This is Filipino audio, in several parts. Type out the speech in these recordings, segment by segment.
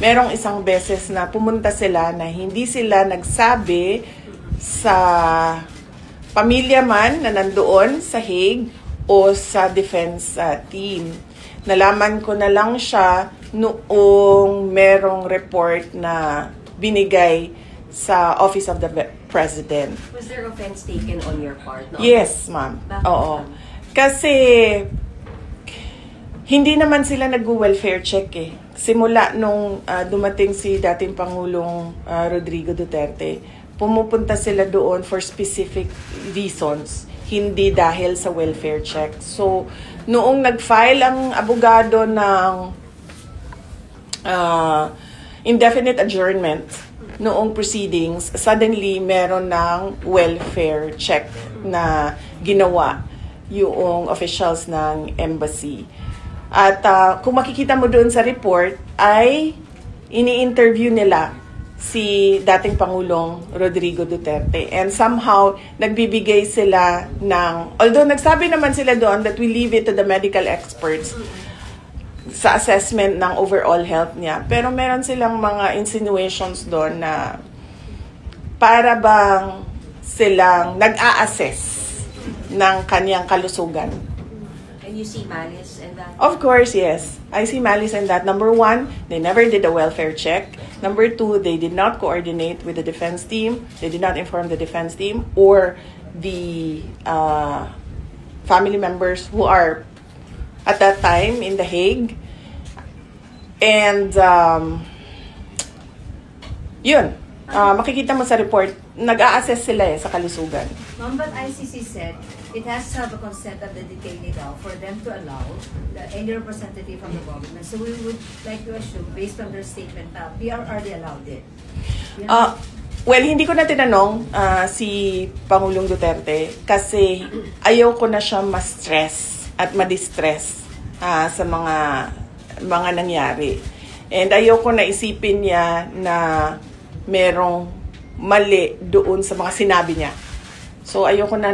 merong isang beses na pumunta sila na hindi sila nagsabi sa pamilya man na nandoon sa Hague o sa defense team. Nalaman ko na lang siya noong merong report na binigay sa Office of the President. Was there offense taken on your part? No? Yes, ma'am. Oo. Kasi hindi naman sila nag-welfare check eh. Simula nung dumating si dating Pangulong Rodrigo Duterte, pumupunta sila doon for specific reasons, hindi dahil sa welfare check. So, noong nag-file ang abogado ng indefinite adjournment noong proceedings, suddenly meron ng welfare check na ginawa yung officials ng embassy. At kung makikita mo doon sa report, ay ini-interview nila si dating Pangulong Rodrigo Duterte. And somehow, nagbibigay sila ng, although nagsabi naman sila doon that we leave it to the medical experts sa assessment ng overall health niya. Pero meron silang mga insinuations doon na para bang silang nag-a-assess ng kanyang kalusugan. And you see malice in that? Of course, yes. I see malice in that. Number one, they never did a welfare check. Number two, they did not coordinate with the defense team. They did not inform the defense team or the family members who are at that time in The Hague. And yun, makikita mo sa report, nag-a-assess sila sa kalusugan. Ma'am, but ICC said it has to have a consent of the detainee daw for them to allow any representative from the government. So we would like to assume, based on their statement, PR already allowed it. Well, hindi ko na tinanong si Pangulong Duterte kasi ayaw ko na siya ma-stress at ma-distress sa mga nangyari. And ayaw ko na isipin niya na merong mali doon sa mga sinabi niya. So ayaw ko na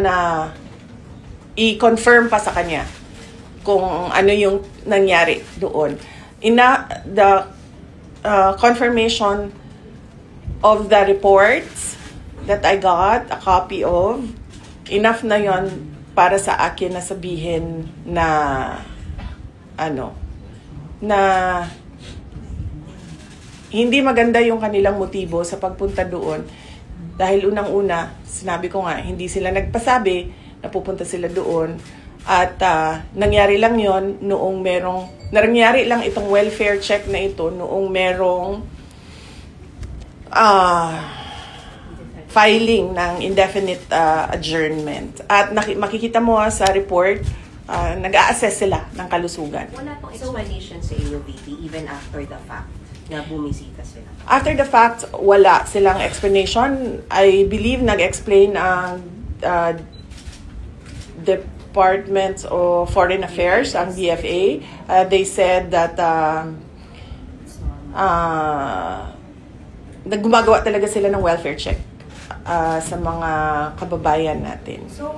i-confirm pa sa kanya kung ano yung nangyari doon. The confirmation of the reports that I got a copy of, enough na yon para sa akin na sabihin na hindi maganda yung kanilang motibo sa pagpunta doon. Dahil unang-una, sinabi ko nga, hindi sila nagpasabi na pupunta sila doon. At nangyari lang yon noong nangyari lang itong welfare check na ito noong merong filing ng indefinite adjournment. At makikita mo sa report, nag-a-assess sila ng kalusugan. Wala pong explanation sa inyo, VP, even after the fact na bumisita sila? After the fact, wala silang explanation. I believe nag-explain ang Department of Foreign Affairs, ang DFA. They said that gumagawa talaga sila ng welfare check sa mga kababayan natin. So